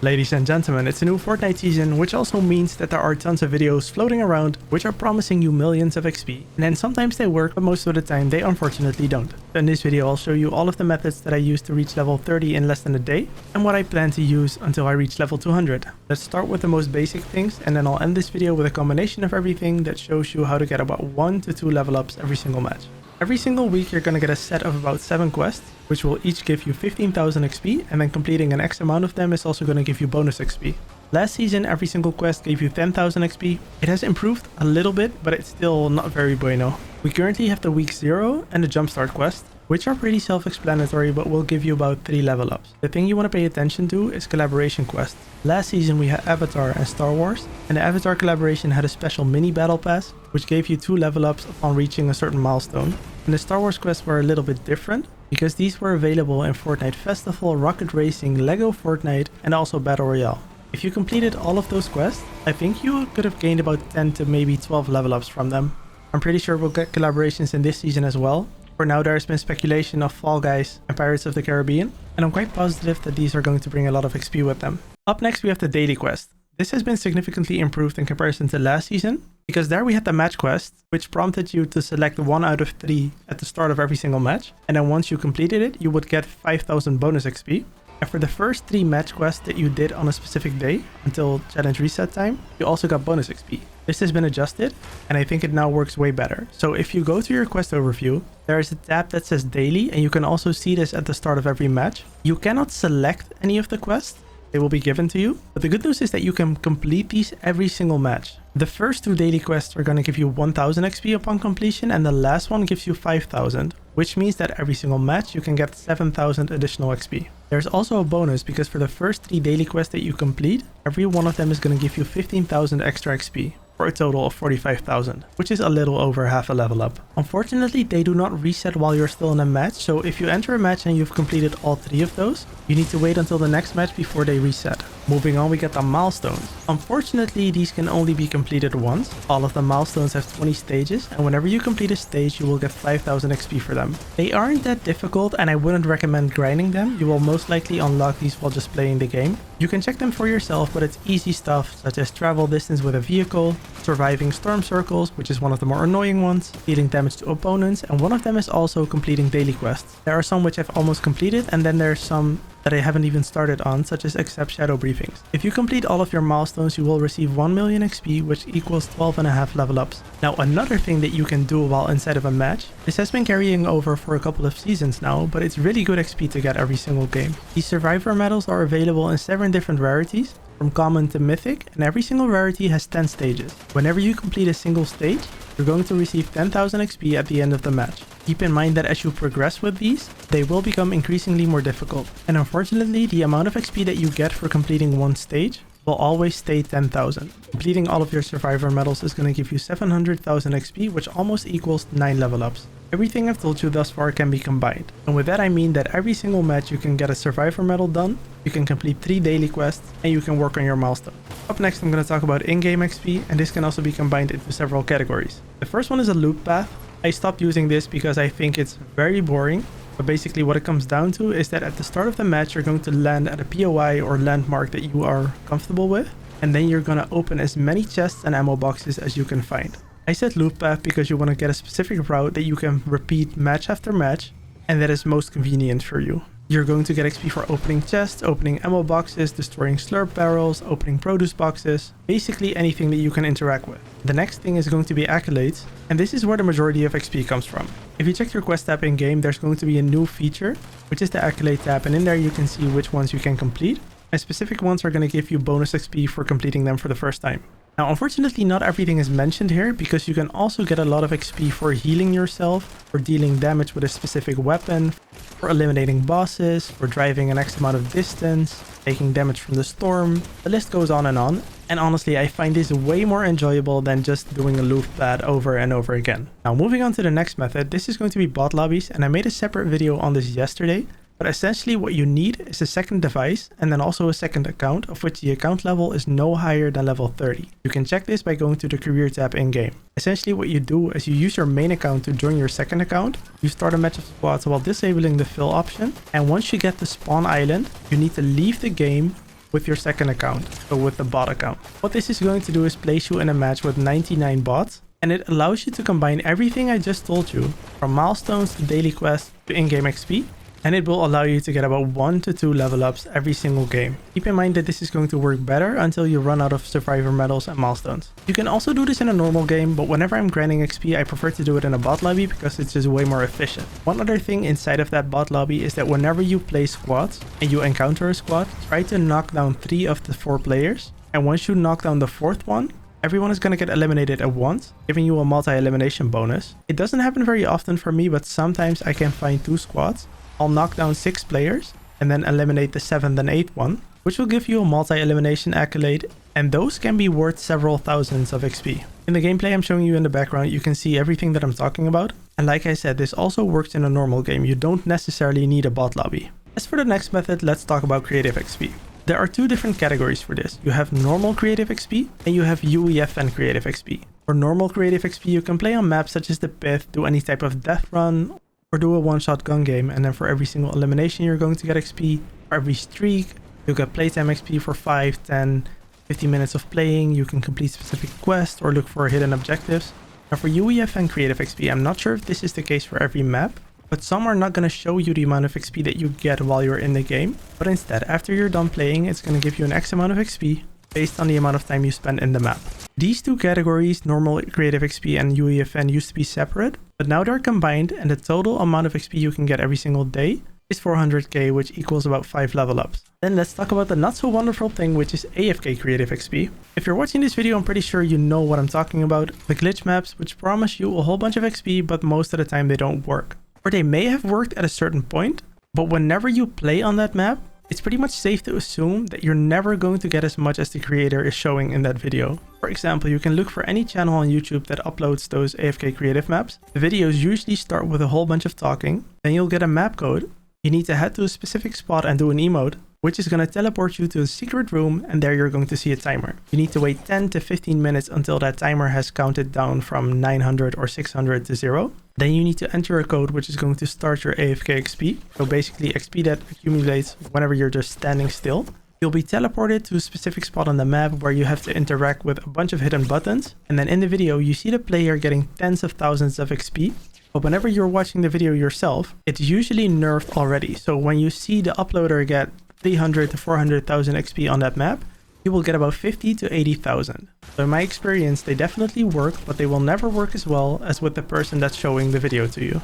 Ladies and gentlemen, it's a new Fortnite season, which also means that there are tons of videos floating around which are promising you millions of XP. And then sometimes they work, but most of the time they unfortunately don't. So in this video I'll show you all of the methods that I use to reach level 30 in less than a day, and what I plan to use until I reach level 200. Let's start with the most basic things, and then I'll end this video with a combination of everything that shows you how to get about 1 to 2 level ups every single match. Every single week you're gonna get a set of about 7 quests, which will each give you 15,000 XP, and then completing an X amount of them is also gonna give you bonus XP. Last season every single quest gave you 10,000 XP. It has improved a little bit, but it's still not very bueno. We currently have the week 0 and the Jumpstart quest, which are pretty self-explanatory but will give you about 3 level ups. The thing you want to pay attention to is collaboration quests. Last season we had Avatar and Star Wars, and the Avatar collaboration had a special mini battle pass, which gave you 2 level ups upon reaching a certain milestone. And the Star Wars quests were a little bit different, because these were available in Fortnite Festival, Rocket Racing, Lego Fortnite, and also Battle Royale. If you completed all of those quests, I think you could have gained about 10 to maybe 12 level ups from them. I'm pretty sure we'll get collaborations in this season as well. For now there has been speculation of Fall Guys and Pirates of the Caribbean, and I'm quite positive that these are going to bring a lot of XP with them. Up next we have the daily quest. This has been significantly improved in comparison to last season, because there we had the match quest, which prompted you to select 1 out of 3 at the start of every single match, and then once you completed it you would get 5,000 bonus XP. And for the first 3 match quests that you did on a specific day until challenge reset time, you also got bonus XP. This has been adjusted, and I think it now works way better. So if you go to your quest overview, there is a tab that says daily, and you can also see this at the start of every match. You cannot select any of the quests, they will be given to you. But the good news is that you can complete these every single match. The first 2 daily quests are going to give you 1000 XP upon completion, and the last one gives you 5000, which means that every single match you can get 7000 additional XP. There's also a bonus, because for the first 3 daily quests that you complete, every one of them is going to give you 15,000 extra XP. For a total of 45,000, which is a little over half a level up. Unfortunately, they do not reset while you're still in a match, so if you enter a match and you've completed all 3 of those, you need to wait until the next match before they reset. Moving on, we get the milestones. Unfortunately, these can only be completed once. All of the milestones have 20 stages, and whenever you complete a stage, you will get 5,000 XP for them. They aren't that difficult, and I wouldn't recommend grinding them. You will most likely unlock these while just playing the game. You can check them for yourself, but it's easy stuff such as travel distance with a vehicle, surviving storm circles, which is one of the more annoying ones, dealing damage to opponents, and one of them is also completing daily quests. There are some which I've almost completed, and then there's some that I haven't even started on, such as accept shadow briefings. If you complete all of your milestones, you will receive 1 million XP, which equals 12.5 level ups. Now another thing that you can do while inside of a match, this has been carrying over for a couple of seasons now, but it's really good XP to get every single game. These survivor medals are available in 7 different rarities, from common to mythic, and every single rarity has 10 stages. Whenever you complete a single stage, you're going to receive 10,000 XP at the end of the match. Keep in mind that as you progress with these, they will become increasingly more difficult. And unfortunately, the amount of XP that you get for completing one stage will always stay 10,000. Completing all of your survivor medals is going to give you 700,000 XP, which almost equals 9 level ups. Everything I've told you thus far can be combined. And with that I mean that every single match you can get a survivor medal done, you can complete 3 daily quests, and you can work on your milestone. Up next I'm going to talk about in-game XP, and this can also be combined into several categories. The first one is a loop path. I stopped using this because I think it's very boring. But basically what it comes down to is that at the start of the match you're going to land at a POI or landmark that you are comfortable with, and then you're going to open as many chests and ammo boxes as you can find. I said loop path because you want to get a specific route that you can repeat match after match, and that is most convenient for you. You're going to get XP for opening chests, opening ammo boxes, destroying slurp barrels, opening produce boxes, basically anything that you can interact with. The next thing is going to be accolades, and this is where the majority of XP comes from. If you check your quest tab in game, there's going to be a new feature, which is the accolade tab, and in there you can see which ones you can complete, and specific ones are going to give you bonus XP for completing them for the first time. Now unfortunately not everything is mentioned here, because you can also get a lot of XP for healing yourself, for dealing damage with a specific weapon, for eliminating bosses, for driving an X amount of distance, taking damage from the storm. The list goes on. And honestly I find this way more enjoyable than just doing a loop pad over and over again. Now moving on to the next method, this is going to be bot lobbies, and I made a separate video on this yesterday. But essentially what you need is a second device and then also a second account, of which the account level is no higher than level 30. You can check this by going to the career tab in game. Essentially what you do is you use your main account to join your second account. You start a match of squads while disabling the fill option, and once you get to spawn island, you need to leave the game, with your second account, so with the bot account. What this is going to do is place you in a match with 99 bots, and it allows you to combine everything I just told you, from milestones to daily quests to in-game XP, and it will allow you to get about 1 to 2 level ups every single game. Keep in mind that this is going to work better until you run out of survivor medals and milestones. You can also do this in a normal game, but whenever I'm grinding XP, I prefer to do it in a bot lobby because it's just way more efficient. One other thing inside of that bot lobby is that whenever you play squads and you encounter a squad, try to knock down 3 of the 4 players, and once you knock down the 4th one, everyone is going to get eliminated at once, giving you a multi-elimination bonus. It doesn't happen very often for me, but sometimes I can find 2 squads. I'll knock down 6 players and then eliminate the 7th and 8th one, which will give you a multi-elimination accolade, and those can be worth several thousands of XP. In the gameplay I'm showing you in the background, you can see everything that I'm talking about. And like I said, this also works in a normal game. You don't necessarily need a bot lobby. As for the next method, let's talk about creative XP. There are 2 different categories for this. You have normal creative XP and you have UEFN creative XP. For normal creative XP, you can play on maps such as the pit, do any type of death run, or do a one-shot gun game, and then for every single elimination you're going to get XP. For every streak, you'll get playtime XP for 5, 10, 15 minutes of playing. You can complete specific quests or look for hidden objectives. Now for UEFN creative XP, I'm not sure if this is the case for every map, but some are not going to show you the amount of XP that you get while you're in the game, but instead after you're done playing, it's going to give you an X amount of XP based on the amount of time you spend in the map. These 2 categories, normal creative XP and UEFN, used to be separate, but now they're combined, and the total amount of XP you can get every single day is 400k, which equals about 5 level ups. Then let's talk about the not so wonderful thing, which is AFK creative XP. If you're watching this video, I'm pretty sure you know what I'm talking about. The glitch maps, which promise you a whole bunch of XP, but most of the time they don't work. Or they may have worked at a certain point, but whenever you play on that map, it's pretty much safe to assume that you're never going to get as much as the creator is showing in that video. For example, you can look for any channel on YouTube that uploads those AFK creative maps. The videos usually start with a whole bunch of talking, then you'll get a map code. You need to head to a specific spot and do an emote, which is going to teleport you to a secret room, and there you're going to see a timer. You need to wait 10 to 15 minutes until that timer has counted down from 900 or 600 to 0. Then you need to enter a code which is going to start your AFK XP. So basically XP that accumulates whenever you're just standing still. You'll be teleported to a specific spot on the map where you have to interact with a bunch of hidden buttons. And then in the video, you see the player getting tens of thousands of XP. But whenever you're watching the video yourself, it's usually nerfed already. So when you see the uploader get 300 to 400,000 XP on that map, you will get about 50 to 80,000. So in my experience, they definitely work, but they will never work as well as with the person that's showing the video to you.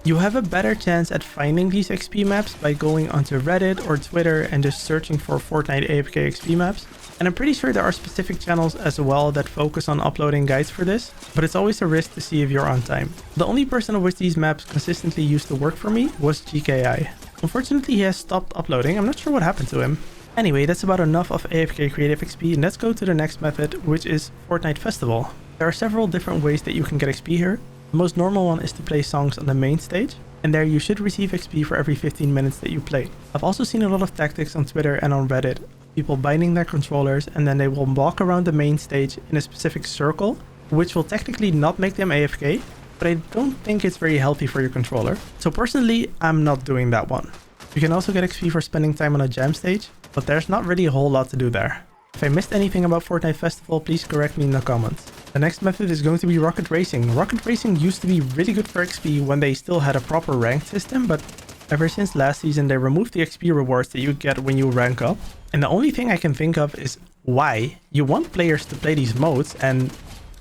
You have a better chance at finding these XP maps by going onto Reddit or Twitter and just searching for Fortnite AFK XP maps. And I'm pretty sure there are specific channels as well that focus on uploading guides for this, but it's always a risk to see if you're on time. The only person of which these maps consistently used to work for me was GKI. Unfortunately, he has stopped uploading. I'm not sure what happened to him. Anyway, that's about enough of AFK creative XP, and let's go to the next method, which is Fortnite Festival. There are several different ways that you can get XP here. The most normal one is to play songs on the main stage, and there you should receive XP for every 15 minutes that you play. I've also seen a lot of tactics on Twitter and on Reddit, people binding their controllers, and then they will walk around the main stage in a specific circle, which will technically not make them AFK, but I don't think it's very healthy for your controller. So personally, I'm not doing that one. You can also get XP for spending time on a jam stage, but there's not really a whole lot to do there. If I missed anything about Fortnite Festival, please correct me in the comments. The next method is going to be Rocket Racing. Rocket Racing used to be really good for XP when they still had a proper ranked system, but ever since last season they removed the XP rewards that you get when you rank up. And the only thing I can think of is why? You want players to play these modes and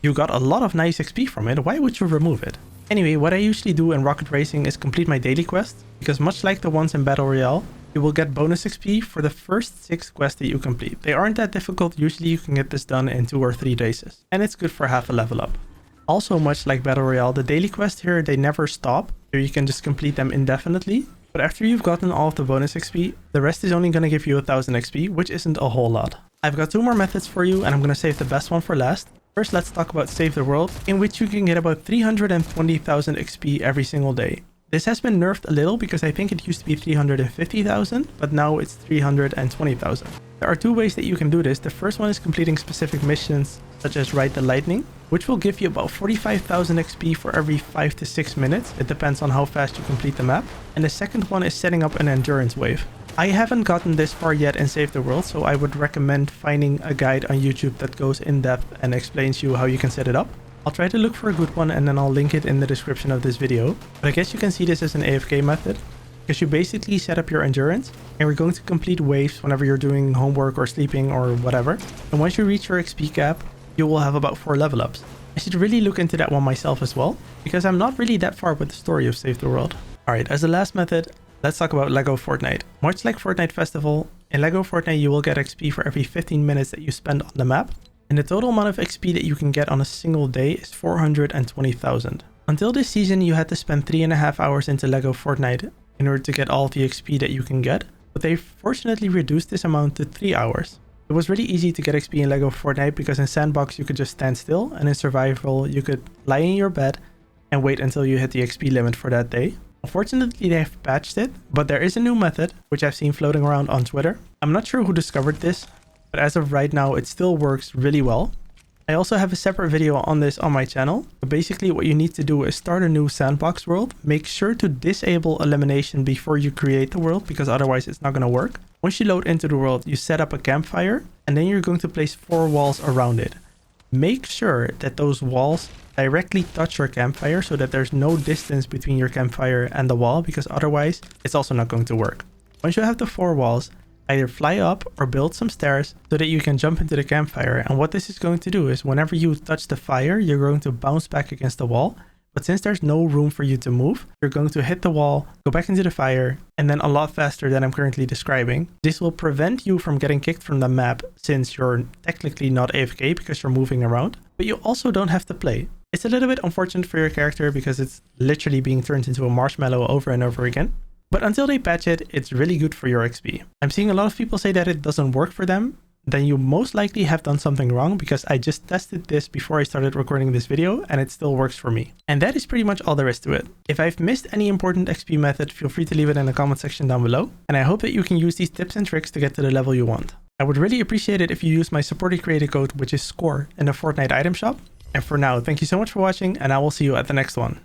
you got a lot of nice XP from it. Why would you remove it? Anyway, what I usually do in Rocket Racing is complete my daily quests, because much like the ones in Battle Royale, you will get bonus XP for the first 6 quests that you complete. They aren't that difficult. Usually you can get this done in 2 or 3 days, and it's good for half a level up. Also, much like Battle Royale, the daily quests here, they never stop, so you can just complete them indefinitely. But after you've gotten all of the bonus XP, the rest is only going to give you 1000 XP, which isn't a whole lot. I've got 2 more methods for you, and I'm going to save the best one for last. First, let's talk about Save the World, in which you can get about 320,000 XP every single day. This has been nerfed a little because I think it used to be 350,000, but now it's 320,000. There are 2 ways that you can do this. The first one is completing specific missions, such as Ride the Lightning, which will give you about 45,000 XP for every 5 to 6 minutes. It depends on how fast you complete the map. And the second one is setting up an endurance wave. I haven't gotten this far yet in Save the World, so I would recommend finding a guide on YouTube that goes in depth and explains you how you can set it up. I'll try to look for a good one and then I'll link it in the description of this video. But I guess you can see this as an AFK method, because you basically set up your endurance and we're going to complete waves whenever you're doing homework or sleeping or whatever. And once you reach your XP cap, you will have about 4 level ups. I should really look into that one myself as well, because I'm not really that far with the story of Save the World. Alright, as the last method, let's talk about LEGO Fortnite. Much like Fortnite Festival, in LEGO Fortnite you will get XP for every 15 minutes that you spend on the map. And the total amount of XP that you can get on a single day is 420,000. Until this season you had to spend 3.5 hours into LEGO Fortnite in order to get all the XP that you can get, but they fortunately reduced this amount to 3 hours. It was really easy to get XP in LEGO Fortnite because in Sandbox you could just stand still, and in Survival you could lie in your bed and wait until you hit the XP limit for that day. Unfortunately they have patched it, but there is a new method which I've seen floating around on Twitter. I'm not sure who discovered this, but as of right now it still works really well. I also have a separate video on this on my channel, but basically what you need to do is start a new sandbox world. Make sure to disable elimination before you create the world, because otherwise it's not going to work. Once you load into the world, you set up a campfire and then you're going to place 4 walls around it. Make sure that those walls directly touch your campfire so that there's no distance between your campfire and the wall, because otherwise it's also not going to work. Once you have the 4 walls, either fly up or build some stairs so that you can jump into the campfire. And what this is going to do is whenever you touch the fire, you're going to bounce back against the wall. But since there's no room for you to move, you're going to hit the wall, go back into the fire, and then a lot faster than I'm currently describing. This will prevent you from getting kicked from the map since you're technically not AFK because you're moving around. But you also don't have to play. It's a little bit unfortunate for your character because it's literally being turned into a marshmallow over and over again. But until they patch it, it's really good for your XP. I'm seeing a lot of people say that it doesn't work for them. Then you most likely have done something wrong, because I just tested this before I started recording this video and it still works for me. And that is pretty much all there is to it. If I've missed any important XP method, feel free to leave it in the comment section down below. And I hope that you can use these tips and tricks to get to the level you want. I would really appreciate it if you use my supported creator code, which is SCORE, in the Fortnite item shop. And for now, thank you so much for watching and I will see you at the next one.